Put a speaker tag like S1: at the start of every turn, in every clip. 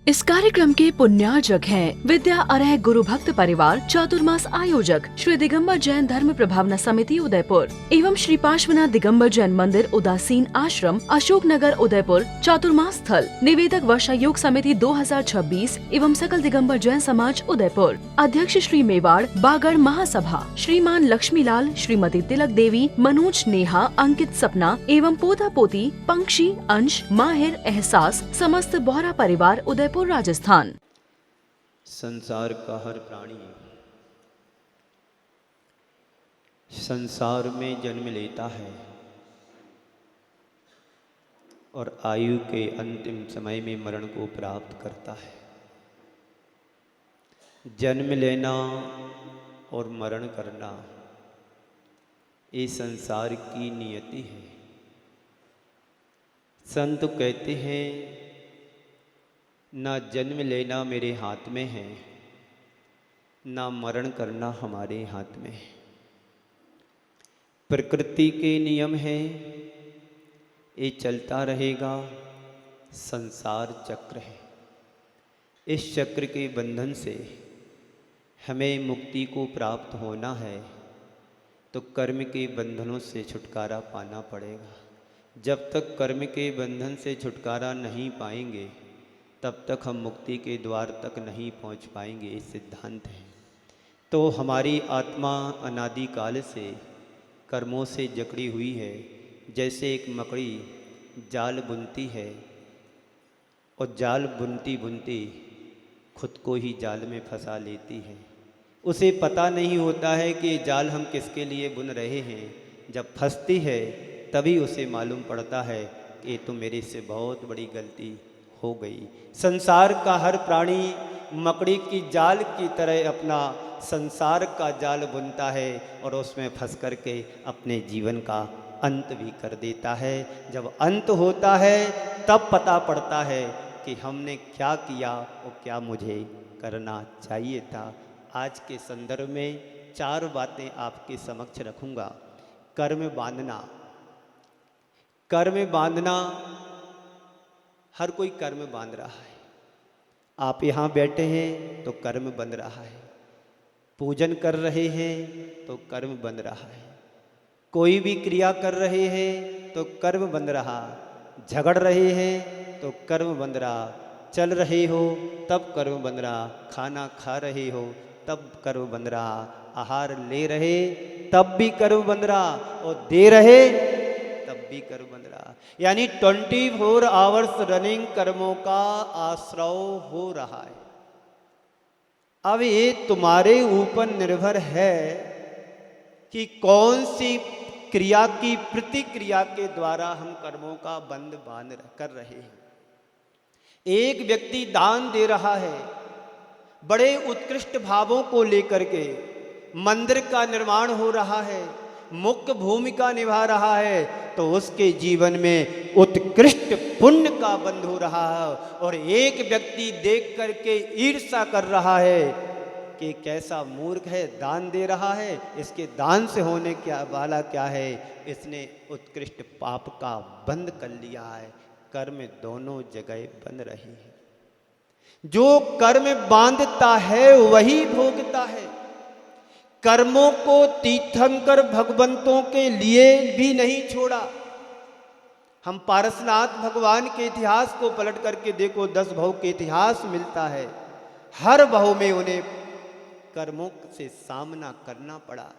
S1: इस कार्यक्रम के पुण्यार्जक हैं विद्या अरह गुरु भक्त परिवार चातुर्मास आयोजक श्री दिगंबर जैन धर्म प्रभावना समिति उदयपुर एवं श्री पार्श्वनाथ दिगंबर जैन मंदिर उदासीन आश्रम अशोक नगर उदयपुर चातुर्मास स्थल निवेदक वर्षायोग समिति 2026 एवं सकल दिगंबर जैन समाज उदयपुर अध्यक्ष श्री मेवाड़ बागड़ महासभा श्रीमान लक्ष्मीलाल श्रीमती तिलक देवी मनोज नेहा अंकित सपना एवं पोता पोती पंक्षी अंश माहिर एहसास समस्त बोहरा परिवार उदयपुर राजस्थान।
S2: संसार का हर प्राणी संसार में जन्म लेता है और आयु के अंतिम समय में मरण को प्राप्त करता है। जन्म लेना और मरण करना ये संसार की नियति है। संत कहते हैं ना जन्म लेना मेरे हाथ में है, ना मरण करना हमारे हाथ में है। प्रकृति के नियम है, ये चलता रहेगा। संसार चक्र है। इस चक्र के बंधन से हमें मुक्ति को प्राप्त होना है तो कर्म के बंधनों से छुटकारा पाना पड़ेगा। जब तक कर्म के बंधन से छुटकारा नहीं पाएंगे तब तक हम मुक्ति के द्वार तक नहीं पहुंच पाएंगे। इस सिद्धांत है। तो हमारी आत्मा अनादि काल से कर्मों से जकड़ी हुई है। जैसे एक मकड़ी जाल बुनती है और जाल बुनती बुनती खुद को ही जाल में फंसा लेती है। उसे पता नहीं होता है कि जाल हम किसके लिए बुन रहे हैं। जब फंसती है तभी उसे मालूम पड़ता है कि ये तो मेरे से बहुत बड़ी गलती हो गई। संसार का हर प्राणी मकड़ी की जाल की तरह अपना संसार का जाल बुनता है और उसमें फंस करके अपने जीवन का अंत भी कर देता है। जब अंत होता है तब पता पड़ता है कि हमने क्या किया और क्या मुझे करना चाहिए था। आज के संदर्भ में 4 बातें आपके समक्ष रखूँगा। कर्म बांधना। कर्म बांधना, हर कोई कर्म बांध रहा है। आप यहाँ बैठे हैं तो कर्म बंध रहा है। पूजन कर रहे हैं तो कर्म बंध रहा है। कोई भी क्रिया कर रहे हैं तो कर्म बंध रहा। झगड़ रहे हैं तो कर्म बंध रहा। चल रहे हो तब कर्म बंध रहा। खाना खा रहे हो तब कर्म बंध रहा। आहार ले रहे तब भी कर्म बंध रहा और दे रहे तब भी कर्म बंध रहा। यानी 24 आवर्स रनिंग कर्मों का आश्रय हो रहा है। अब ये तुम्हारे ऊपर निर्भर है कि कौन सी क्रिया की प्रतिक्रिया के द्वारा हम कर्मों का बंध बांध कर रहे हैं। एक व्यक्ति दान दे रहा है बड़े उत्कृष्ट भावों को लेकर के। मंदिर का निर्माण हो रहा है, मुख्य भूमिका निभा रहा है, तो उसके जीवन में उत्कृष्ट पुण्य का बंध हो रहा है। और एक व्यक्ति देख करके ईर्ष्या कर रहा है कि कैसा मूर्ख है, दान दे रहा है, इसके दान से होने क्या वाला क्या है। इसने उत्कृष्ट पाप का बंध कर लिया है। कर्म दोनों जगह बंध रही है। जो कर्म बांधता है वही भोगता है। कर्मों को तीर्थंकर भगवंतों के लिए भी नहीं छोड़ा। हम पारसनाथ भगवान के इतिहास को पलट करके देखो, 10 भव के इतिहास मिलता है। हर भव में उन्हें कर्मों से सामना करना पड़ा।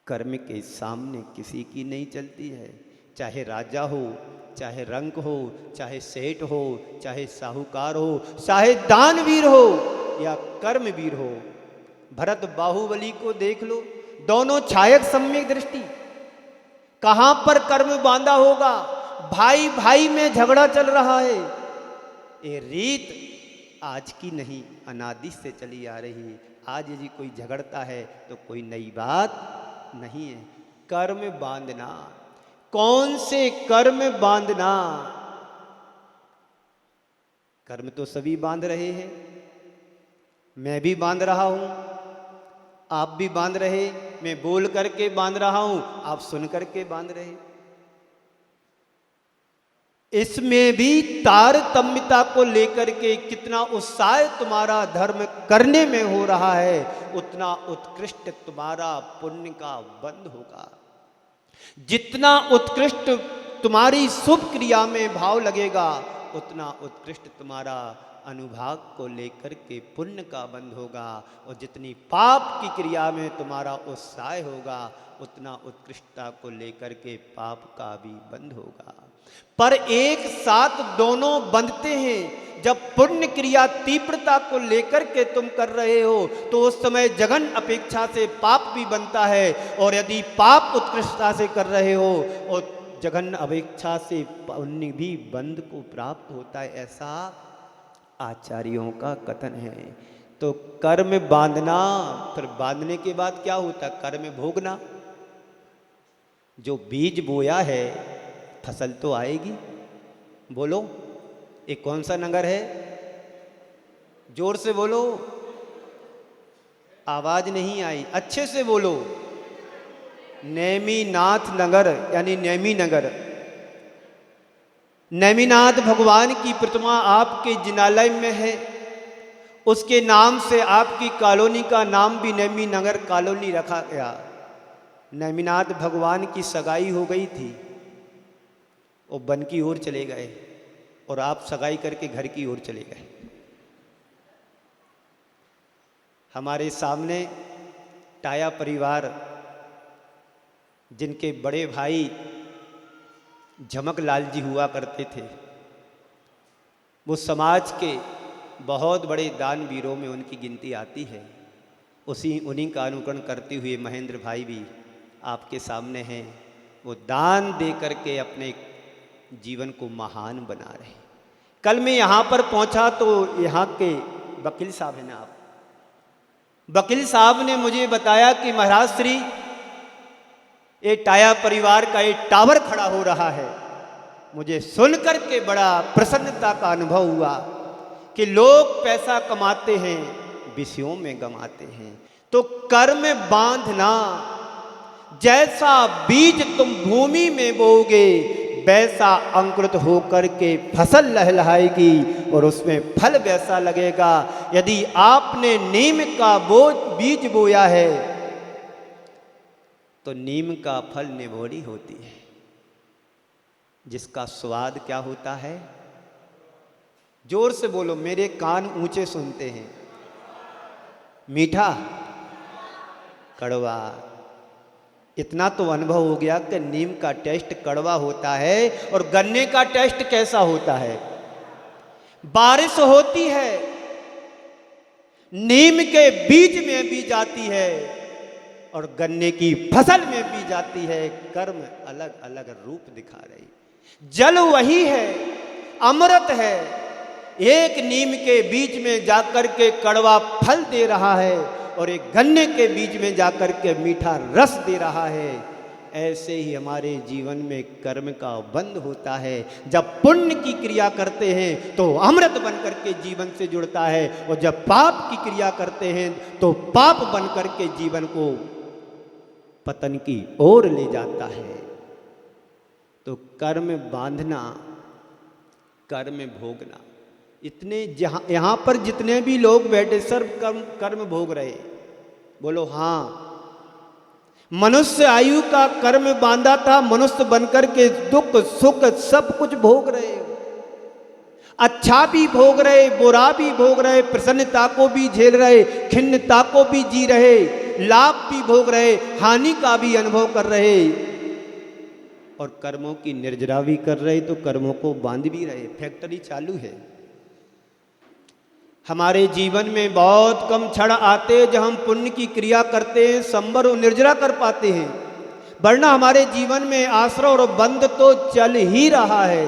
S2: कर्म के सामने किसी की नहीं चलती है। चाहे राजा हो, चाहे रंक हो, चाहे सेठ हो, चाहे साहूकार हो, चाहे दानवीर हो या कर्मवीर हो। भरत बाहुबली को देख लो, दोनों छायक सम्यक दृष्टि। कहां पर कर्म बांधा होगा? भाई भाई में झगड़ा चल रहा है। ये रीत आज की नहीं, अनादि से चली आ रही है। आज यदि कोई झगड़ता है तो कोई नई बात नहीं है। कर्म बांधना, कौन से कर्म बांधना? कर्म तो सभी बांध रहे हैं। मैं भी बांध रहा हूं, आप भी बांध रहे। मैं बोल करके बांध रहा हूं, आप सुन करके बांध रहे। इसमें भी तारतम्यता को लेकर के कितना उत्साह तुम्हारा धर्म करने में हो रहा है, उतना उत्कृष्ट तुम्हारा पुण्य का बंध होगा। जितना उत्कृष्ट तुम्हारी शुभ क्रिया में भाव लगेगा, उतना उत्कृष्ट तुम्हारा अनुभाग को लेकर के पुण्य का बंध होगा। और जितनी पाप की क्रिया में तुम्हारा उत्साह होगा, उतना उत्कृष्टता को लेकर के पाप का भी बंध होगा। पर एक साथ दोनों बंधते हैं। जब पुण्य क्रिया तीव्रता को लेकर के तुम कर रहे हो, तो उस समय जघन अपेक्षा से पाप भी बनता है, और यदि पाप उत्कृष्टता से कर रहे हो और जघन अपेक्षा से पुण्य भी बंध को प्राप्त होता है, ऐसा आचार्यों का कथन है। तो कर्म बांधना, फिर बांधने के बाद क्या होता? कर्म भोगना। जो बीज बोया है फसल तो आएगी। बोलो, ये कौन सा नगर है? जोर से बोलो, आवाज नहीं आई, अच्छे से बोलो। नेमिनाथ नगर, यानी नेमी नगर। नेमिनाथ भगवान की प्रतिमा आपके जिनालय में है। उसके नाम से आपकी कॉलोनी का नाम भी नेमी नगर कॉलोनी रखा गया। नेमिनाथ भगवान की सगाई हो गई थी, वो वन की ओर चले गए, और आप सगाई करके घर की ओर चले गए। हमारे सामने टाया परिवार, जिनके बड़े भाई झमकलाल जी हुआ करते थे, वो समाज के बहुत बड़े दानवीरों में उनकी गिनती आती है। उन्हीं का अनुकरण करते हुए महेंद्र भाई भी आपके सामने हैं। वो दान दे करके अपने जीवन को महान बना रहे। कल मैं यहाँ पर पहुँचा तो यहाँ के वकील साहब हैं ना, आप वकील साहब ने मुझे बताया कि महाराज श्री, ये टाया परिवार का एक टावर खड़ा हो रहा है। मुझे सुनकर के बड़ा प्रसन्नता का अनुभव हुआ कि लोग पैसा कमाते हैं, विषयों में गमाते हैं। तो कर्म बांधना, जैसा बीज तुम भूमि में बोओगे, वैसा अंकुरित होकर के फसल लहलहाएगी और उसमें फल वैसा लगेगा। यदि आपने नीम का बीज बोया है, तो नीम का फल निभोरी होती है, जिसका स्वाद क्या होता है? जोर से बोलो, मेरे कान ऊंचे सुनते हैं। मीठा, कड़वा। इतना तो अनुभव हो गया कि नीम का टेस्ट कड़वा होता है, और गन्ने का टेस्ट कैसा होता है? बारिश होती है, नीम के बीज में भी जाती है और गन्ने की फसल में भी जाती है। कर्म अलग अलग रूप दिखा रही। जल वही है, अमृत है। एक नीम के बीज में जाकर के कड़वा फल दे रहा है, और एक गन्ने के बीज में जाकर के मीठा रस दे रहा है। ऐसे ही हमारे जीवन में कर्म का बंध होता है। जब पुण्य की क्रिया करते हैं तो अमृत बन करके जीवन से जुड़ता है, और जब पाप की क्रिया करते हैं तो पाप बन करके जीवन को पतन की ओर ले जाता है। तो कर्म बांधना, कर्म भोगना। इतने यहाँ पर जितने भी लोग बैठे, सर्व कर्म भोग रहे। बोलो हाँ। मनुष्य आयु का कर्म बांधा था, मनुष्य बनकर के दुख सुख सब कुछ भोग रहे हो। अच्छा भी भोग रहे, बुरा भी भोग रहे, प्रसन्नता को भी झेल रहे, खिन्नता को भी जी रहे, लाभ भी भोग रहे, हानि का भी अनुभव कर रहे, और कर्मों की निर्जरा भी कर रहे, तो कर्मों को बांध भी रहे। फैक्ट्री चालू है। हमारे जीवन में बहुत कम क्षण आते हैं जब हम पुण्य की क्रिया करते हैं, संवर और निर्जरा कर पाते हैं, वरना हमारे जीवन में आश्रय और बंध तो चल ही रहा है।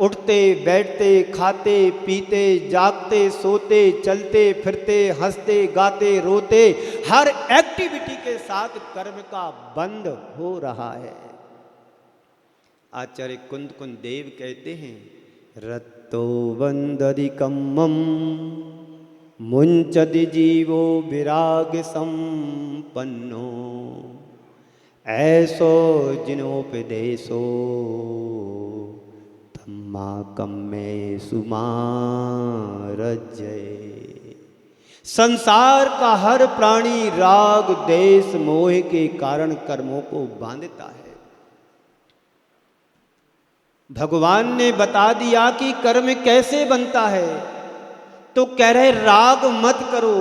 S2: उठते बैठते, खाते पीते, जागते सोते, चलते फिरते, हंसते गाते रोते, हर एक्टिविटी के साथ कर्म का बंध हो रहा है। आचार्य कुंद देव कहते हैं, रत्तो बंदरिकम्मम मुंचदि जीवो विराग संपन्नो, ऐसो जिनोपदेशो धम्माकं मे सुमारजय। संसार का हर प्राणी राग देश मोह के कारण कर्मों को बांधता है। भगवान ने बता दिया कि कर्म कैसे बनता है, तो कह रहे राग मत करो,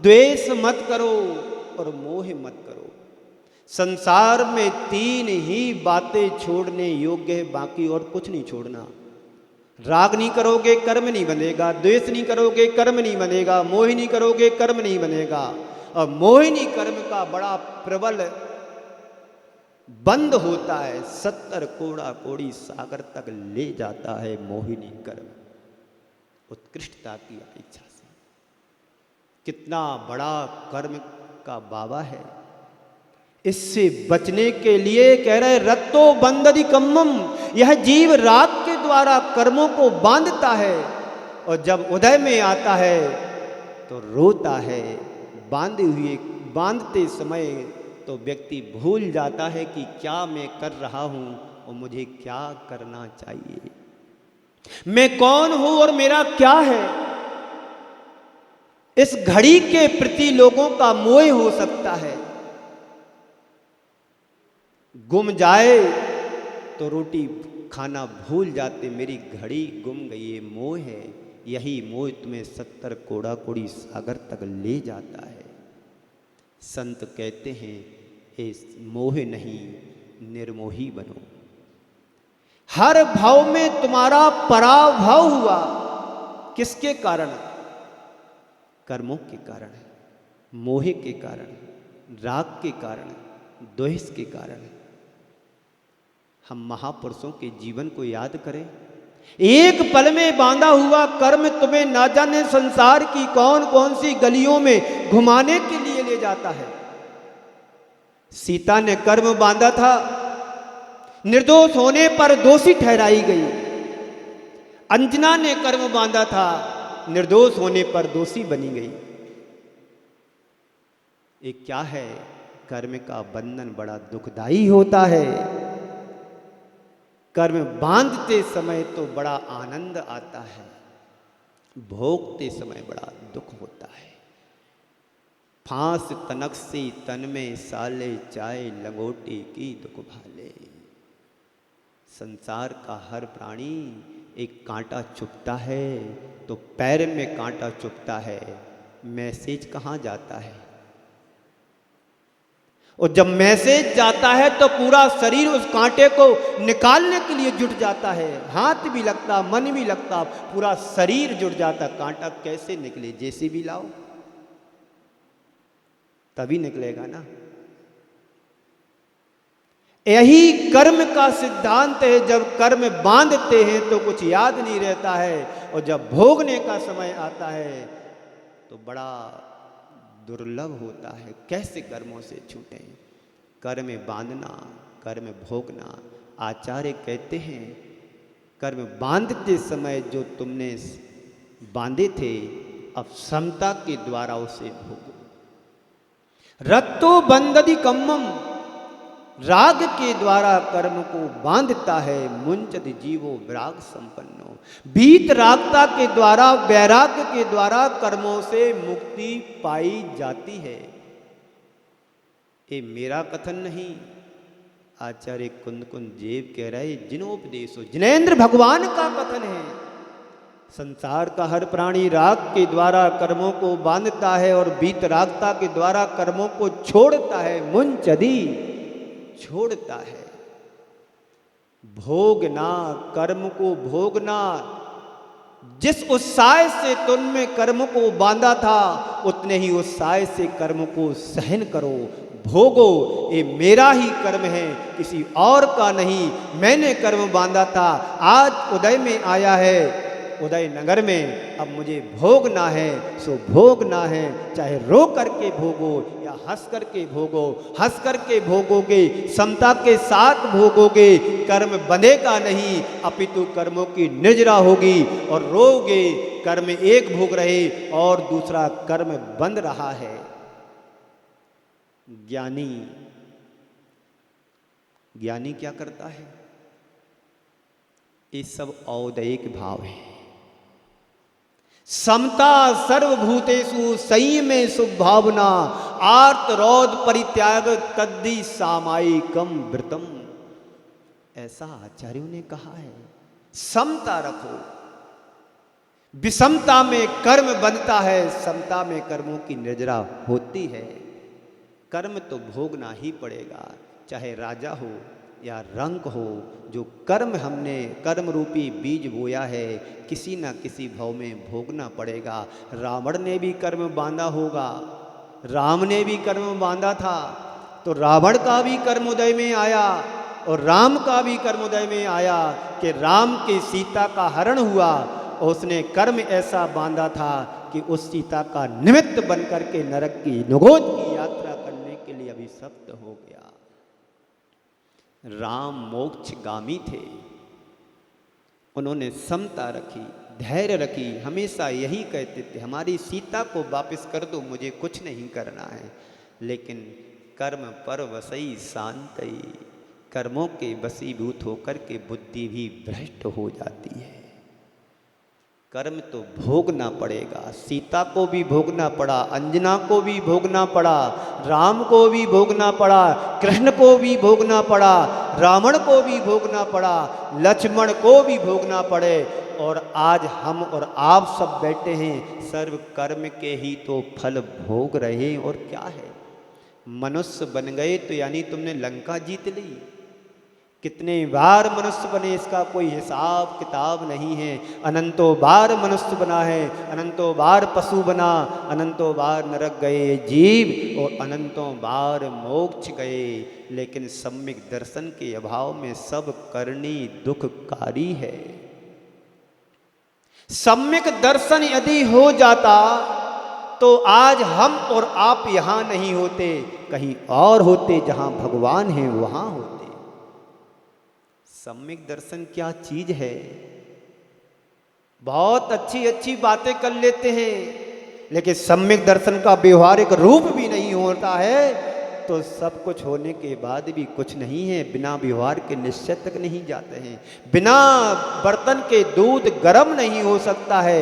S2: द्वेष मत करो और मोह मत करो। संसार में 3 ही बातें छोड़ने योग्य है, बाकी और कुछ नहीं छोड़ना। राग नहीं करोगे कर्म नहीं बनेगा, द्वेष नहीं करोगे कर्म नहीं बनेगा, मोह नहीं करोगे कर्म नहीं बनेगा। और मोहिनी कर्म का बड़ा प्रबल बंद होता है, 70 कोड़ा कोड़ी सागर तक ले जाता है मोहिनी कर्म, उत्कृष्टता की अपेक्षा से। कितना बड़ा कर्म का बाबा है। इससे बचने के लिए कह रहे रत्तो बंददि कम्मम, यह जीव राग के द्वारा कर्मों को बांधता है और जब उदय में आता है तो रोता है। बांधते समय तो व्यक्ति भूल जाता है कि क्या मैं कर रहा हूं और मुझे क्या करना चाहिए, मैं कौन हूं और मेरा क्या है। इस घड़ी के प्रति लोगों का मोह हो सकता है। गुम जाए तो रोटी खाना भूल जाते, मेरी घड़ी गुम गई, ये मोह है। यही मोह तुम्हें 70 कोड़ा कोड़ी सागर तक ले जाता है। संत कहते हैं इस मोह नहीं निर्मोही बनो। हर भाव में तुम्हारा पराभव हुआ, किसके कारण? कर्मों के कारण, मोह के कारण, राग के कारण, द्वेष के कारण। हम महापुरुषों के जीवन को याद करें। एक पल में बांधा हुआ कर्म तुम्हें ना जाने संसार की कौन कौन सी गलियों में घुमाने के लिए ले जाता है। सीता ने कर्म बांधा था, निर्दोष होने पर दोषी ठहराई गई। अंजना ने कर्म बांधा था, निर्दोष होने पर दोषी बनी गई। ये क्या है? कर्म का बंधन बड़ा दुखदाई होता है। कर्म बांधते समय तो बड़ा आनंद आता है, भोगते समय बड़ा दुख होता है। फांस तनक से तन में साले चाय लंगोटी की दुख भाले। संसार का हर प्राणी एक कांटा चुभता है तो पैर में कांटा चुभता है, मैसेज कहाँ जाता है? और जब मैसेज जाता है तो पूरा शरीर उस कांटे को निकालने के लिए जुट जाता है। हाथ भी लगता, मन भी लगता, पूरा शरीर जुट जाता। कांटा कैसे निकले? जैसे भी लाओ तभी निकलेगा ना। यही कर्म का सिद्धांत है। जब कर्म बांधते हैं तो कुछ याद नहीं रहता है, और जब भोगने का समय आता है तो बड़ा दुर्लभ होता है। कैसे कर्मों से छूटे? कर्म बांधना, कर्म भोगना। आचार्य कहते हैं कर्म बांधते समय जो तुमने बांधे थे, अब समता के द्वारा उसे भोगो। रत्तो बंददि कम्मम, राग के द्वारा कर्म को बांधता है। मुंचत जीवो विराग संपन्नो, भीत रागता के द्वारा, वैराग्य के द्वारा कर्मों से मुक्ति पाई जाती है। ये मेरा कथन नहीं, आचार्य कुंद कुंद जेब कह रहे जिनोपदेशो, जिनेन्द्र भगवान का कथन है। संसार का हर प्राणी राग के द्वारा कर्मों को बांधता है और भीत रागता के द्वारा कर्मों को छोड़ता है। मुंचदी, छोड़ता है। भोगना, कर्म को भोगना। जिस उत्साह से तुमने कर्म को बांधा था, उतने ही उत्साह से कर्म को सहन करो, भोगो। ये मेरा ही कर्म है, किसी और का नहीं। मैंने कर्म बांधा था, आज उदय में आया है, उदय नगर में, अब मुझे भोगना है सो भोगना है। चाहे रो करके भोगो या हंस करके भोगो। हंस करके भोगोगे, समता के साथ भोगोगे, कर्म बंधेगा नहीं, अपितु कर्मों की निर्जरा होगी। और रोगे, कर्म एक भोग रहे और दूसरा कर्म बंध रहा है। ज्ञानी, ज्ञानी क्या करता है? ये सब औदैहिक भाव है। समता सर्वभूतेषु संयमे सुभावना आर्त रौद परित्याग तद्धि सामायिकम व्रतम, ऐसा आचार्यों ने कहा है। समता रखो, विषमता में कर्म बनता है, समता में कर्मों की निर्जरा होती है। कर्म तो भोगना ही पड़ेगा, चाहे राजा हो या रंक हो। जो कर्म हमने कर्म रूपी बीज बोया है, किसी ना किसी भाव में भोगना पड़ेगा। रावण ने भी कर्म बांधा होगा, राम ने भी कर्म बांधा था, तो रावण का भी कर्मोदय में आया और राम का भी कर्मोदय में आया कि राम के सीता का हरण हुआ और उसने कर्म ऐसा बांधा था कि उस सीता का निमित्त बनकर के नरक की नुगोद की यात्रा करने के लिए अभिशप्त हो गया। राम मोक्षगामी थे, उन्होंने समता रखी, धैर्य रखी, हमेशा यही कहते थे हमारी सीता को वापस कर दो, मुझे कुछ नहीं करना है। लेकिन कर्म पर वसई शांतई, कर्मों के वशीभूत होकर के बुद्धि भी भ्रष्ट हो जाती है। कर्म तो भोगना पड़ेगा, सीता को भी भोगना पड़ा, अंजना को भी भोगना पड़ा, राम को भी भोगना पड़ा, कृष्ण को भी भोगना पड़ा, रावण को भी भोगना पड़ा, लक्ष्मण को भी भोगना पड़े। और आज हम और आप सब बैठे हैं, सर्व कर्म के ही तो फल भोग रहे। और क्या है, मनुष्य बन गए तो यानी तुमने लंका जीत ली। कितने बार मनुष्य बने इसका कोई हिसाब किताब नहीं है। अनंतों बार मनुष्य बना है, अनंतों बार पशु बना, अनंतों बार नरक गए जीव और अनंतों बार मोक्ष गए। लेकिन सम्यक दर्शन के अभाव में सब करनी दुखकारी है। सम्यक दर्शन यदि हो जाता तो आज हम और आप यहां नहीं होते, कहीं और होते, जहां भगवान है वहां होते। सम्यक दर्शन क्या चीज है? बहुत अच्छी अच्छी बातें कर लेते हैं, लेकिन सम्यक दर्शन का व्यवहारिक रूप भी नहीं होता है तो सब कुछ होने के बाद भी कुछ नहीं है। बिना व्यवहार के निश्चय तक नहीं जाते हैं। बिना बर्तन के दूध गर्म नहीं हो सकता है।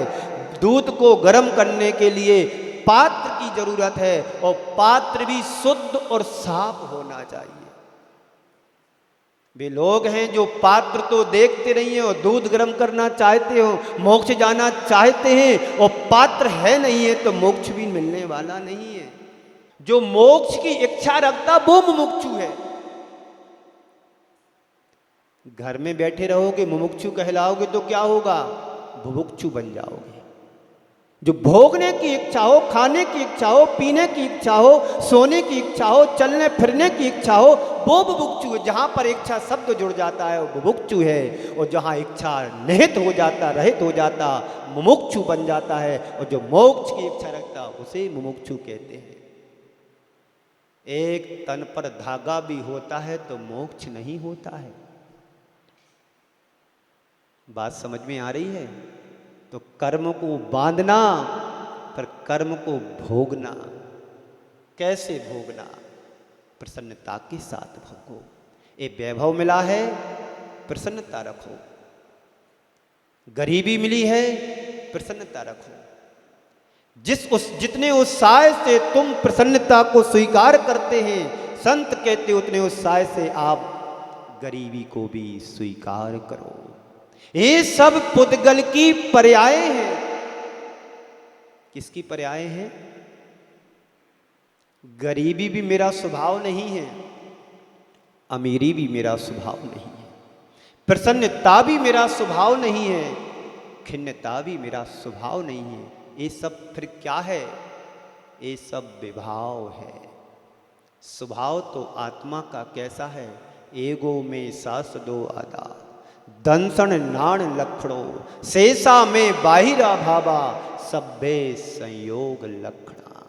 S2: दूध को गर्म करने के लिए पात्र की जरूरत है और पात्र भी शुद्ध और साफ होना चाहिए। वे लोग हैं जो पात्र तो देखते नहीं है और दूध गर्म करना चाहते हो, मोक्ष जाना चाहते हैं और पात्र है नहीं है तो मोक्ष भी मिलने वाला नहीं है। जो मोक्ष की इच्छा रखता वो मुमुक्षु है। घर में बैठे रहोगे मुमुक्षु कहलाओगे तो क्या होगा? बुभुक्षु बन जाओगे। जो भोगने की इच्छा हो, खाने की इच्छा हो, पीने की इच्छा हो, सोने की इच्छा हो, चलने फिरने की इच्छा हो, वो बुभुक्षु है। जहां पर इच्छा शब्द जुड़ जाता है वो बुभुक्षु है, और जहां इच्छा निहित हो जाता, रहित हो जाता, मुमुक्षु बन जाता है। और जो मोक्ष की इच्छा रखता उसे मुमुक्षु कहते हैं। एक तन पर धागा भी होता है तो मोक्ष नहीं होता है। बात समझ में आ रही है? तो कर्म को बांधना, पर कर्म को भोगना। कैसे भोगना? प्रसन्नता के साथ भोगो। ये वैभव मिला है, प्रसन्नता रखो। गरीबी मिली है, प्रसन्नता रखो। जितने उत्साह से तुम प्रसन्नता को स्वीकार करते हैं, संत कहते उतने उत्साह से आप गरीबी को भी स्वीकार करो। ये सब पुद्गल की पर्याय हैं। किसकी पर्याय हैं? गरीबी भी मेरा स्वभाव नहीं है, अमीरी भी मेरा स्वभाव नहीं है, प्रसन्नता भी मेरा स्वभाव नहीं है, खिन्नता भी मेरा स्वभाव नहीं है। ये सब फिर क्या है? ये सब विभाव है। स्वभाव तो आत्मा का कैसा है? एगो में सास दो आदा, दंसन नाण लखड़ो, शेषा में बाहिरा भावा, सभ्य संयोग लखड़ा।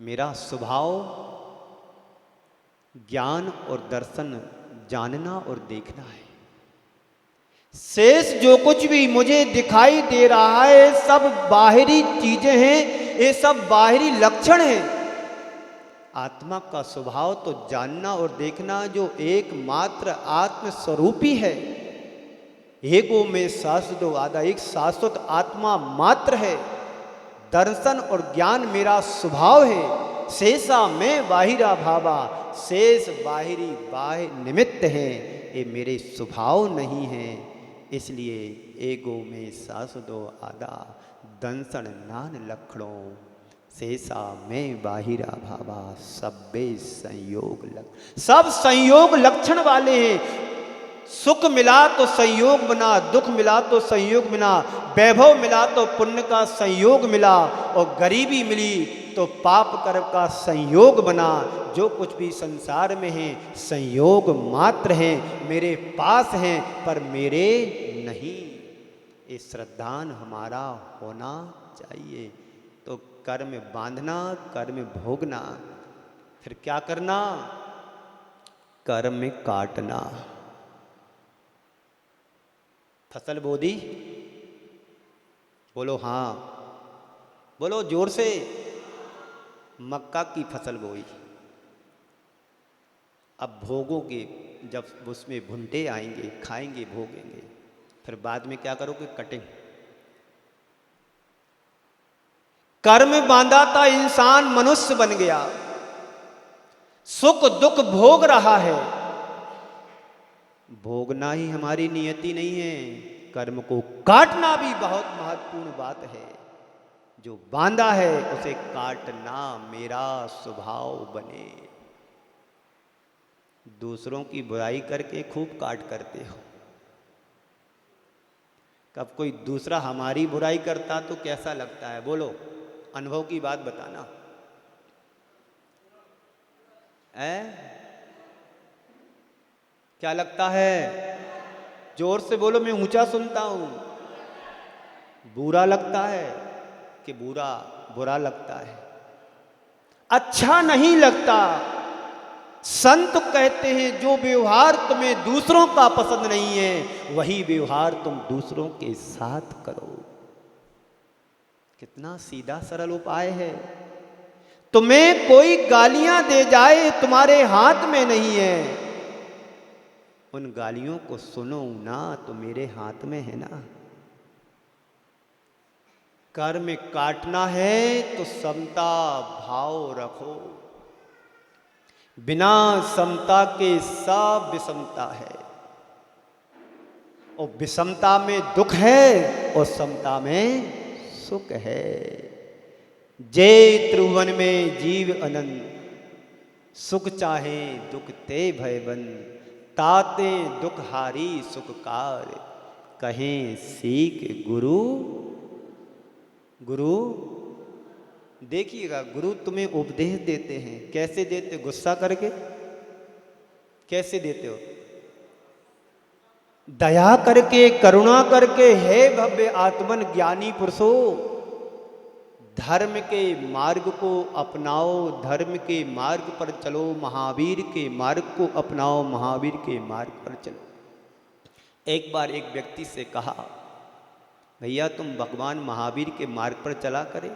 S2: मेरा स्वभाव ज्ञान और दर्शन, जानना और देखना है। शेष जो कुछ भी मुझे दिखाई दे रहा है सब बाहरी चीजें हैं, ये सब बाहरी लक्षण हैं। आत्मा का स्वभाव तो जानना और देखना, जो एकमात्र आत्म स्वरूपी है। एको में शाश्वतो आधा, एक शाश्वत आत्मा मात्र है। दर्शन और ज्ञान मेरा स्वभाव है। शेषा में बाहिरा भावा, शेष बाहिरी बाह्य निमित्त है, ये मेरे स्वभाव नहीं है। इसलिए एगो में शाश्वतो आधा, दंसन नान लक्षणों, शेषा में बाहिरा भावा, सब्बे संयोग लक्षण। सब संयोग लक्षण वाले हैं। सुख मिला तो संयोग बना, दुख मिला तो संयोग बना, वैभव मिला तो पुण्य का संयोग मिला, और गरीबी मिली तो पाप कर्म का संयोग बना। जो कुछ भी संसार में है संयोग मात्र है, मेरे पास हैं पर मेरे नहीं। ये श्रद्धान हमारा होना चाहिए। तो कर्म बांधना, कर्म भोगना, फिर क्या करना? कर्म काटना। फसल बो दी? बोलो हाँ, बोलो जोर से। मक्का की फसल बोई, अब भोगोगे, जब उसमें भुंटे आएंगे, खाएंगे, भोगेंगे, फिर बाद में क्या करोगे? कटिंग। कर्म बांधा था इंसान मनुष्य बन गया, सुख दुख भोग रहा है। भोगना ही हमारी नियति नहीं है, कर्म को काटना भी बहुत महत्वपूर्ण बात है। जो बांधा है उसे काटना मेरा स्वभाव बने। दूसरों की बुराई करके खूब काट करते हो। कब कोई दूसरा हमारी बुराई करता तो कैसा लगता है? बोलो, अनुभव की बात बताना। क्या लगता है? जोर से बोलो, मैं ऊंचा सुनता हूं। बुरा लगता है कि बुरा लगता है, अच्छा नहीं लगता। संत कहते हैं जो व्यवहार तुम्हें दूसरों का पसंद नहीं है, वही व्यवहार तुम दूसरों के साथ करो। कितना सीधा सरल उपाय है। तुम्हें कोई गालियां दे जाए, तुम्हारे हाथ में नहीं है। उन गालियों को सुनो ना तो मेरे हाथ में है ना। कर्म काटना है तो समता भाव रखो। बिना समता के सब विषमता है, और विषमता में दुख है और समता में सुख है। जय त्रिभुवन में जीव अनंत, सुख चाहे दुख ते भयबन, ताते दुख हारी सुखकार, कहें सीख गुरु। गुरु देखिएगा, गुरु तुम्हें उपदेश देते हैं। कैसे देते? गुस्सा करके? कैसे देते हो? दया करके, करुणा करके। हे भव्य आत्मन ज्ञानी पुरुषो, धर्म के मार्ग को अपनाओ, धर्म के मार्ग पर चलो, महावीर के मार्ग को अपनाओ, महावीर के मार्ग पर चलो। एक बार एक व्यक्ति से कहा, भैया तुम भगवान महावीर के मार्ग पर चला करे,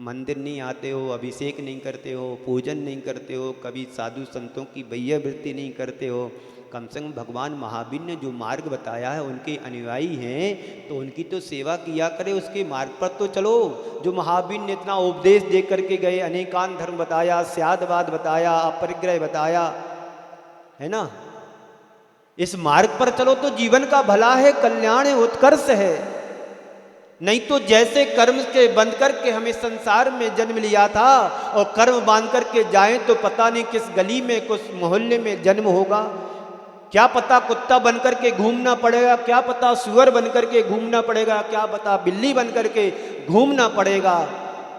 S2: मंदिर नहीं आते हो, अभिषेक नहीं करते हो, पूजन नहीं करते हो, कभी साधु संतों की बैया वृत्ति नहीं करते हो, कम से कम भगवान महावीर ने जो मार्ग बताया है उनके अनुयायी हैं तो उनकी तो सेवा किया करे, उसके मार्ग पर तो चलो। जो महावीर ने इतना उपदेश दे करके गए, अनेकान धर्म बताया, स्यादवाद बताया, अपरिग्रह बताया, है ना। इस मार्ग पर चलो तो जीवन का भला है, कल्याण है, उत्कर्ष है। नहीं तो जैसे कर्म के बंद करके हमें संसार में जन्म लिया था और कर्म बांध करके जाएं तो पता नहीं किस गली में, किस मोहल्ले में जन्म होगा। क्या पता कुत्ता बन करके घूमना पड़ेगा, क्या पता सुअर बन करके घूमना पड़ेगा, क्या पता बिल्ली बन करके घूमना पड़ेगा।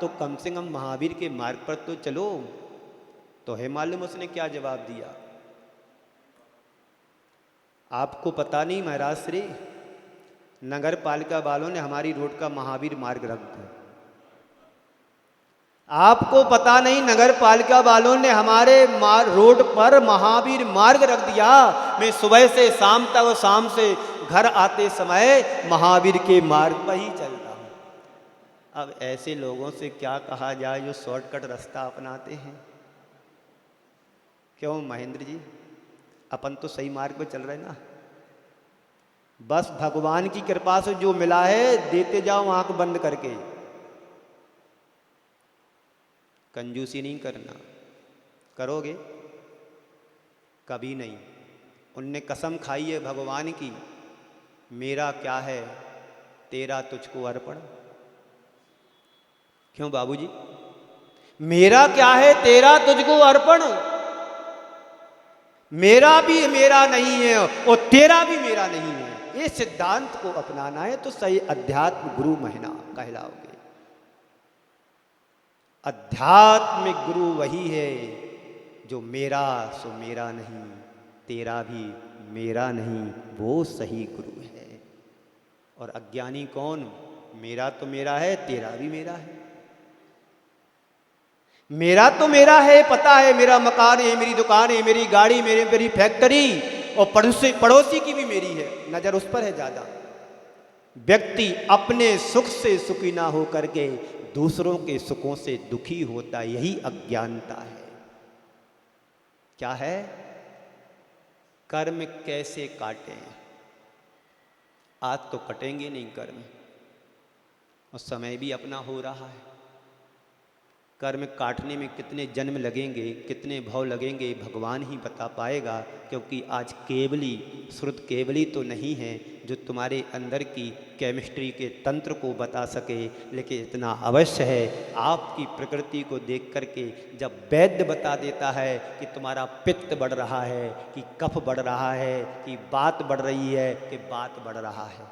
S2: तो कम से कम महावीर के मार्ग पर तो चलो। तो है मालूम उसने क्या जवाब दिया? आपको पता नहीं महाराज श्री, नगर पालिका वालों ने हमारी रोड का महावीर मार्ग रख दिया। आपको पता नहीं, नगर पालिका वालों ने हमारे रोड पर महावीर मार्ग रख दिया। मैं सुबह से शाम तक और शाम से घर आते समय महावीर के मार्ग पर ही चलता हूँ। अब ऐसे लोगों से क्या कहा जाए जो शॉर्टकट रास्ता अपनाते हैं। क्यों महेंद्र जी, अपन तो सही मार्ग पर चल रहे ना। बस भगवान की कृपा से जो मिला है देते जाओ आंख बंद करके, कंजूसी नहीं करना। करोगे? कभी नहीं। उनने कसम खाई है भगवान की, मेरा क्या है तेरा तुझको अर्पण। क्यों बाबूजी? मेरा क्या है तेरा तुझको अर्पण, मेरा भी मेरा नहीं है और तेरा भी मेरा नहीं है। ये सिद्धांत को अपनाना है तो सही अध्यात्म गुरु महीना कहलाओगे। आध्यात्मिक गुरु वही है जो मेरा सो मेरा नहीं, तेरा भी मेरा नहीं, वो सही गुरु है। और अज्ञानी कौन? मेरा तो मेरा है, तेरा भी मेरा है। मेरा तो मेरा है, पता है मेरा मकान है, मेरी दुकान है, मेरी गाड़ी, मेरी फैक्ट्री, और पड़ोसी की भी मेरी है, नजर उस पर है ज्यादा। व्यक्ति अपने सुख से सुखी ना हो करके दूसरों के सुखों से दुखी होता, यही अज्ञानता है। क्या है? कर्म कैसे काटें? आज तो कटेंगे नहीं कर्म, और समय भी अपना हो रहा है। कर्म काटने में कितने जन्म लगेंगे, कितने भव लगेंगे, भगवान ही बता पाएगा। क्योंकि आज केवली श्रुत केवली तो नहीं है जो तुम्हारे अंदर की केमिस्ट्री के तंत्र को बता सके, लेकिन इतना अवश्य है आपकी प्रकृति को देख करके जब वैद्य बता देता है कि तुम्हारा पित्त बढ़ रहा है, कि कफ बढ़ रहा है, कि बात बढ़ रही है, कि बात बढ़ रहा है।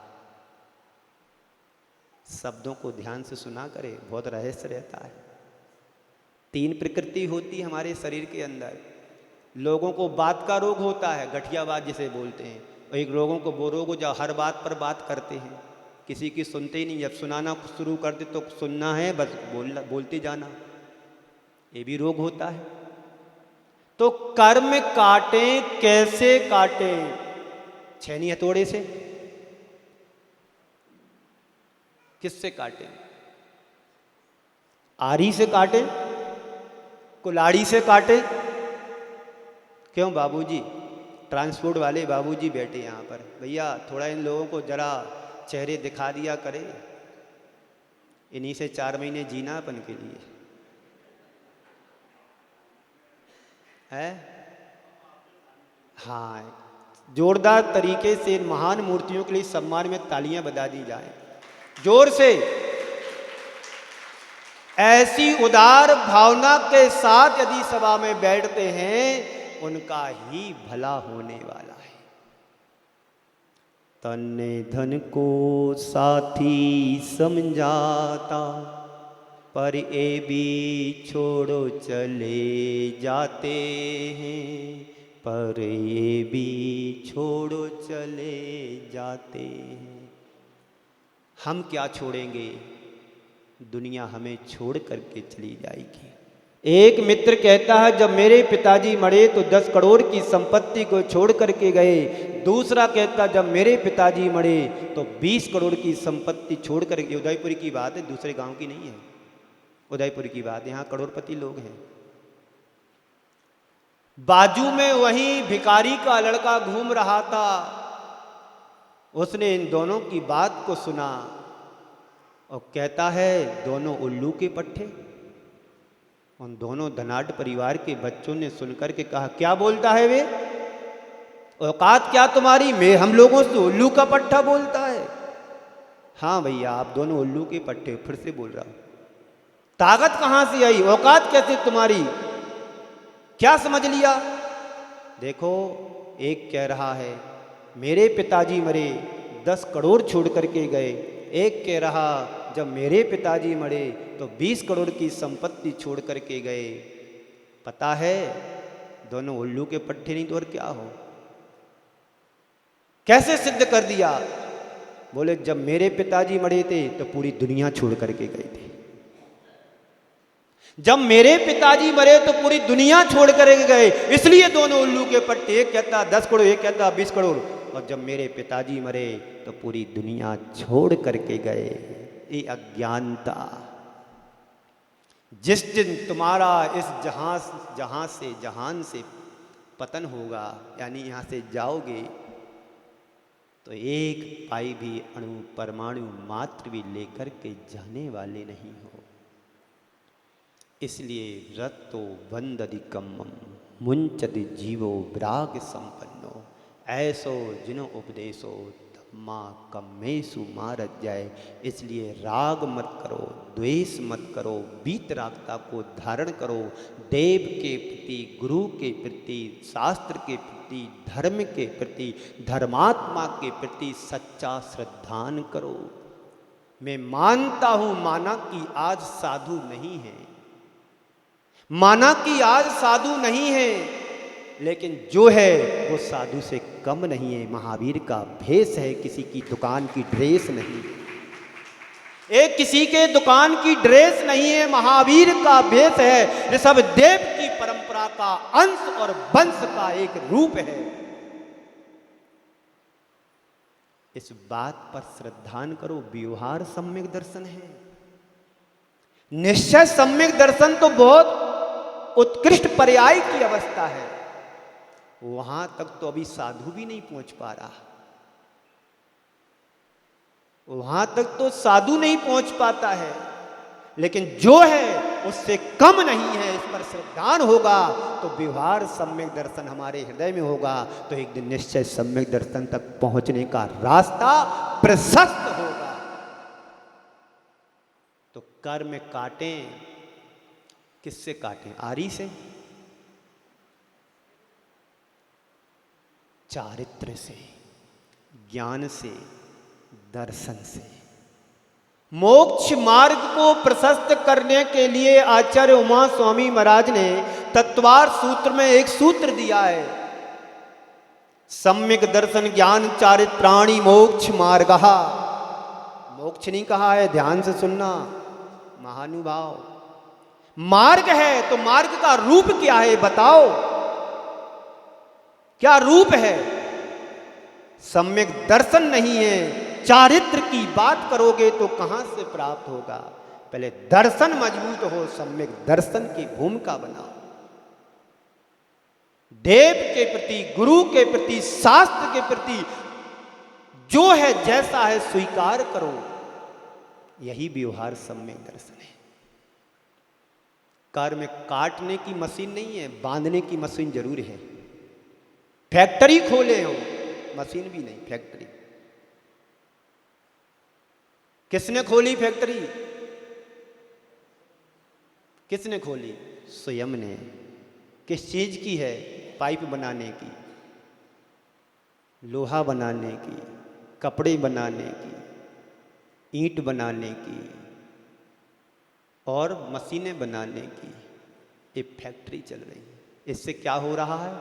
S2: शब्दों को ध्यान से सुना करे, बहुत रहस्य रहता है। 3 प्रकृति होती है हमारे शरीर के अंदर। लोगों को बात का रोग होता है, गठियावाद जिसे बोलते हैं, और एक लोगों को वो रोग हो जो हर बात पर बात करते हैं, किसी की सुनते ही नहीं। जब सुनाना शुरू कर दे तो सुनना है, बस बोलते जाना, ये भी रोग होता है। तो कर्म काटें, कैसे काटें? छेनी हथौड़े से? किससे काटें? आरी से काटें? कुल्हाड़ी से काटे? क्यों बाबूजी? ट्रांसपोर्ट वाले बाबूजी बैठे यहाँ पर, भैया थोड़ा इन लोगों को जरा चेहरे दिखा दिया करे, इन्हीं से 4 महीने जीना अपन के लिए है। हाँ, जोरदार तरीके से इन महान मूर्तियों के लिए सम्मान में तालियां बजा दी जाए जोर से। ऐसी उदार भावना के साथ यदि सभा में बैठते हैं, उनका ही भला होने वाला है। तन्ने धन को साथी समझाता, पर ये भी छोड़ो चले जाते हैं, पर ये भी छोड़ो चले जाते हैं। हम क्या छोड़ेंगे? दुनिया हमें छोड़ करके चली जाएगी। एक मित्र कहता है, जब मेरे पिताजी मरे तो 10 करोड़ की संपत्ति को छोड़ करके गए। दूसरा कहता, जब मेरे पिताजी मरे तो 20 करोड़ की संपत्ति छोड़ करके। उदयपुर की बात है, दूसरे गांव की नहीं है, उदयपुर की बात। यहाँ करोड़पति लोग हैं। बाजू में वहीं भिखारी का लड़का घूम रहा था, उसने इन दोनों की बात को सुना और कहता है, दोनों उल्लू के पट्टे। उन दोनों धनाढ़ परिवार के बच्चों ने सुनकर के कहा, क्या बोलता है वे? औकात क्या तुम्हारी? मैं हम लोगों से उल्लू का पट्टा बोलता है? हाँ भैया, आप दोनों उल्लू के पट्टे। फिर से बोल रहा हूं, ताकत कहां से आई? औकात कैसे तुम्हारी? क्या समझ लिया? देखो, एक कह रहा है मेरे पिताजी मरे 10 करोड़ छोड़ करके गए, एक कह रहा जब मेरे पिताजी मरे तो 20 करोड़ की संपत्ति छोड़ करके गए। पता है, दोनों उल्लू के पट्टे नहीं तो और क्या हो। कैसे सिद्ध कर दिया? बोले, जब मेरे पिताजी मरे थे तो पूरी दुनिया छोड़ करके गए थे। जब मेरे पिताजी मरे तो पूरी दुनिया छोड़ करके गए, इसलिए दोनों उल्लू के पट्टे। एक कहता 10 करोड़, एक कहता 20 करोड़। और जब मेरे पिताजी मरे तो पूरी दुनिया छोड़ करके गए। ये अज्ञानता। जिस दिन तुम्हारा इस जहान से पतन होगा, यानी यहां से जाओगे, तो एक पाई भी अणु परमाणु मात्र भी लेकर के जाने वाले नहीं हो। इसलिए रत्तो वंदधिकम्मम मुंचति जीवो विराग संपन्नो, ऐसो जिनो उपदेशो धम्मा कम्मेसु मारत जाए। इसलिए राग मत करो, द्वेष मत करो, वीतरागता को धारण करो। देव के प्रति, गुरु के प्रति, शास्त्र के प्रति, धर्म के प्रति, धर्मात्मा के प्रति सच्चा श्रद्धान करो। मैं मानता हूं माना कि आज साधु नहीं है, माना कि आज साधु नहीं है, लेकिन जो है वो साधु से कम नहीं है। महावीर का भेष है, किसी की दुकान की ड्रेस नहीं। एक किसी के दुकान की ड्रेस नहीं है, महावीर का भेष है। ऋषभ देव की परंपरा का अंश और वंश का एक रूप है। इस बात पर श्रद्धान करो। व्यवहार सम्यक दर्शन है, निश्चय सम्यक दर्शन तो बहुत उत्कृष्ट पर्याय की अवस्था है। वहां तक तो अभी साधु भी नहीं पहुंच पा रहा, वहां तक तो साधु नहीं पहुंच पाता है। लेकिन जो है उससे कम नहीं है, इस पर श्रद्धान होगा तो व्यवहार सम्यक दर्शन हमारे हृदय में होगा, तो एक दिन निश्चय सम्यक दर्शन तक पहुंचने का रास्ता प्रशस्त होगा। तो कर्म काटें, किससे काटें? आरी से, चारित्र से, ज्ञान से, दर्शन से। मोक्ष मार्ग को प्रशस्त करने के लिए आचार्य उमा स्वामी महाराज ने तत्वार सूत्र में एक सूत्र दिया है, सम्यक दर्शन ज्ञान चारित्राणि मोक्ष मार्गः। मोक्ष नहीं कहा है, ध्यान से सुनना महानुभाव। मार्ग है तो मार्ग का रूप क्या है बताओ, क्या रूप है? सम्यक दर्शन नहीं है। चारित्र की बात करोगे तो कहां से प्राप्त होगा? पहले दर्शन मजबूत हो, सम्यक दर्शन की भूमिका बनाओ। देव के प्रति, गुरु के प्रति, शास्त्र के प्रति जो है जैसा है स्वीकार करो। यही व्यवहार सम्यक दर्शन है। कर्म काटने की मशीन नहीं है, बांधने की मशीन जरूर है। फैक्ट्री खोले हो, मशीन भी नहीं, फैक्ट्री। किसने खोली फैक्ट्री? किसने खोली? स्वयं ने। किस चीज की है? पाइप बनाने की, लोहा बनाने की, कपड़े बनाने की, ईंट बनाने की और मशीनें बनाने की। ये फैक्ट्री चल रही है। इससे क्या हो रहा है?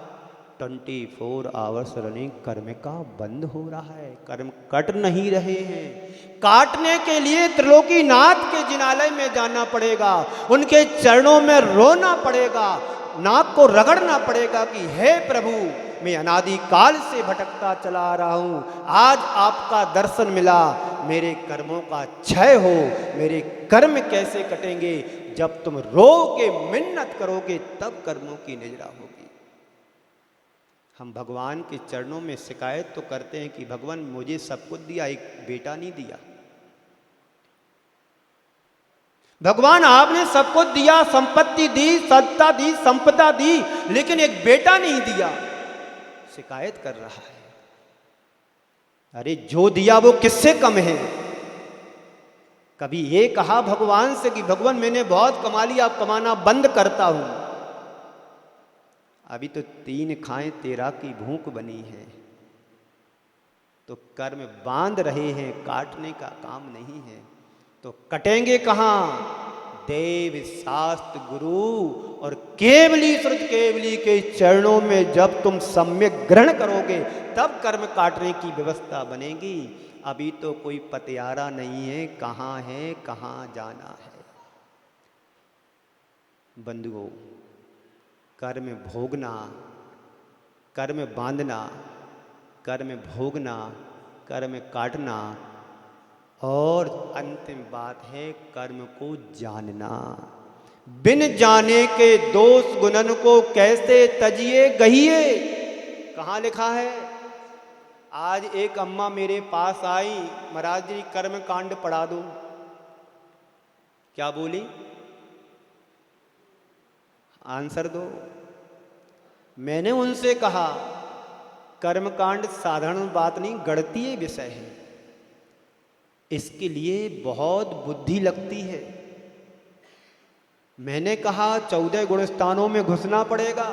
S2: 24 आवर्स रनिंग कर्म का बंद हो रहा है। कर्म कट नहीं रहे हैं। काटने के लिए त्रिलोकीनाथ के जिनालय में जाना पड़ेगा, उनके चरणों में रोना पड़ेगा, नाक को रगड़ना पड़ेगा कि हे प्रभु, मैं अनादि काल से भटकता चला आ रहा हूं, आज आपका दर्शन मिला, मेरे कर्मों का क्षय हो। मेरे कर्म कैसे कटेंगे? जब तुम रोगे, मिन्नत करोगे, तब कर्मों की निजरा होगी। हम भगवान के चरणों में शिकायत तो करते हैं कि भगवान मुझे सब कुछ दिया, एक बेटा नहीं दिया। भगवान आपने सब कुछ दिया, संपत्ति दी, सत्ता दी, संपदा दी, लेकिन एक बेटा नहीं दिया। शिकायत कर रहा है। अरे जो दिया वो किससे कम है? कभी ये कहा भगवान से कि भगवान मैंने बहुत कमा लिया, अब कमाना बंद करता हूं। अभी तो 3 खाएं तेरा की भूख बनी है। तो कर्म बांध रहे हैं, काटने का काम नहीं है। तो कटेंगे कहां? देव, शास्त्र, गुरु और केवली श्रुत केवली के चरणों में जब तुम सम्यक ग्रहण करोगे तब कर्म काटने की व्यवस्था बनेगी। अभी तो कोई पतियारा नहीं है, कहां है, कहां जाना है। बंधुओं, कर्म भोगना, कर्म बांधना, कर्म भोगना, कर्म काटना और अंतिम बात है कर्म को जानना। बिन जाने के दोष गुणन को कैसे तजिए गहिए? कहां लिखा है? आज एक अम्मा मेरे पास आई, महाराज जी कर्म कांड पढ़ा दो। क्या बोली? आंसर दो। मैंने उनसे कहा कर्म कांड साधारण बात नहीं, गणितीय विषय है, इसके लिए बहुत बुद्धि लगती है। मैंने कहा 14 गुण स्थानों में घुसना पड़ेगा,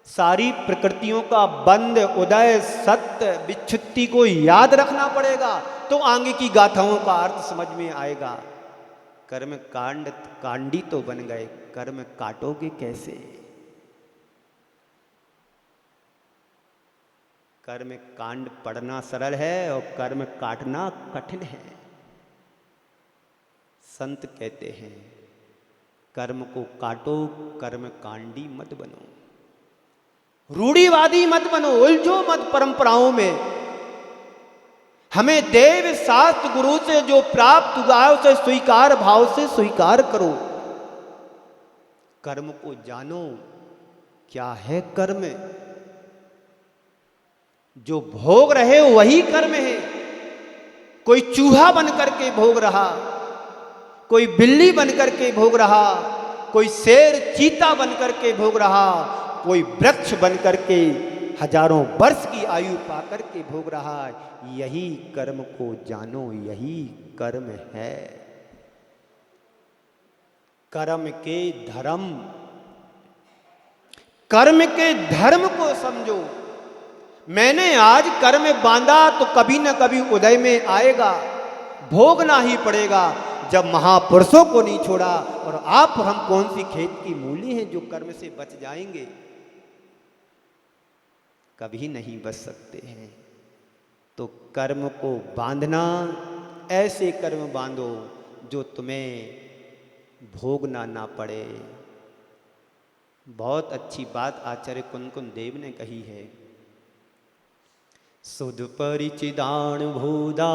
S2: सारी प्रकृतियों का बंध, उदय, सत्य, विच्छुत्ति को याद रखना पड़ेगा, तो आगे की गाथाओं का अर्थ समझ में आएगा। कर्म कांड कांडी तो बन गए, कर्म काटोगे कैसे? कर्म कांड पढ़ना सरल है और कर्म काटना कठिन है। संत कहते हैं कर्म को काटो, कर्म कांडी मत बनो, रूढ़िवादी मत बनो, उलझो मत परंपराओं में। हमें देव शास्त्र गुरु से जो प्राप्त हुआ है उसे स्वीकार भाव से स्वीकार करो। कर्म को जानो, क्या है कर्म? जो भोग रहे वही कर्म है। कोई चूहा बन करके भोग रहा, कोई बिल्ली बन करके भोग रहा, कोई शेर चीता बन करके भोग रहा, कोई वृक्ष बन करके हजारों वर्ष की आयु पा करके भोग रहा है। यही कर्म को जानो, यही कर्म है। कर्म के धर्म, कर्म के धर्म को समझो। मैंने आज कर्म बांधा तो कभी न कभी उदय में आएगा, भोगना ही पड़ेगा। जब महापुरुषों को नहीं छोड़ा, और आप और हम कौन सी खेत की मूली हैं जो कर्म से बच जाएंगे? कभी नहीं बच सकते हैं। तो कर्म को बांधना, ऐसे कर्म बांधो जो तुम्हें भोगना ना पड़े। बहुत अच्छी बात आचार्य कुंकुन देव ने कही है। सुध परिचिदान भूदा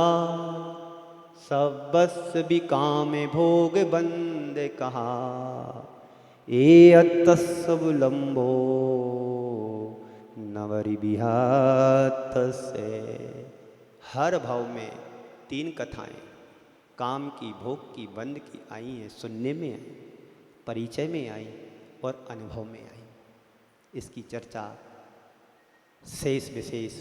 S2: सबस विकाम भोग बंद कहा, ए अतस्वलंबो नवरि विहात से। हर भाव में 3 कथाएं काम की, भोग की, बंद की आई हैं, सुनने में आई, परिचय में आई और अनुभव में आई। इसकी चर्चा शेष विशेष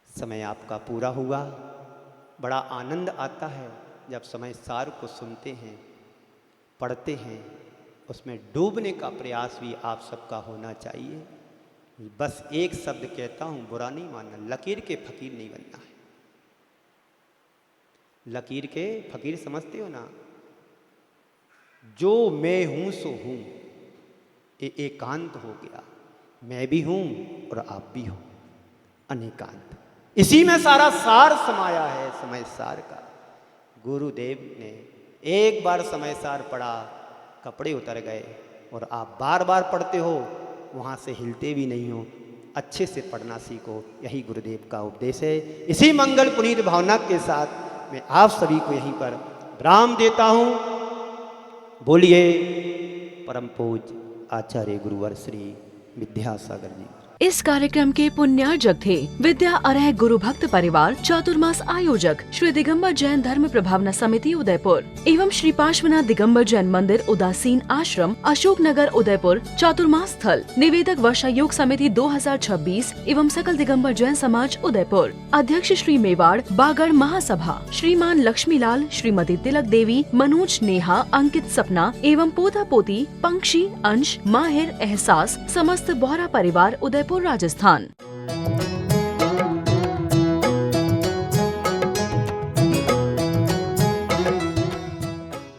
S2: समय आपका पूरा हुआ। बड़ा आनंद आता है जब समय सार को सुनते हैं, पढ़ते हैं, उसमें डूबने का प्रयास भी आप सबका होना चाहिए। बस एक शब्द कहता हूँ, बुरा नहीं मानना, लकीर के फकीर नहीं बनना है। लकीर के फकीर समझते हो ना? जो मैं हूं सो हूं, ये एकांत हो गया। मैं भी हूं और आप भी हो, अनेकांत। इसी में सारा सार समाया है, समय सार का। गुरुदेव ने एक बार समय सार पढ़ा, कपड़े उतर गए, और आप बार बार पढ़ते हो, वहाँ से हिलते भी नहीं हो। अच्छे से पढ़ना सीखो, यही गुरुदेव का उपदेश है। इसी मंगल पुनीत भावना के साथ मैं आप सभी को यहीं पर विराम देता हूँ। बोलिए परम पूज्य आचार्य गुरुवर श्री विद्यासागर जी।
S1: इस कार्यक्रम के पुण्यार्जक थे विद्या अरह गुरु भक्त परिवार चातुर्मास आयोजक श्री दिगंबर जैन धर्म प्रभावना समिति उदयपुर एवं श्री पार्श्वनाथ दिगंबर जैन मंदिर उदासीन आश्रम अशोक नगर उदयपुर। चातुर्मास स्थल निवेदक वर्षा योग समिति 2026 एवं सकल दिगंबर जैन समाज उदयपुर। अध्यक्ष श्री मेवाड़ बागड़ महासभा श्रीमान लक्ष्मीलाल, श्रीमती तिलक देवी, मनोज, नेहा, अंकित, सपना एवं पोता पोती, पंक्षी, अंश, माहिर, एहसास, समस्त बोहरा परिवार उदयपुर राजस्थान।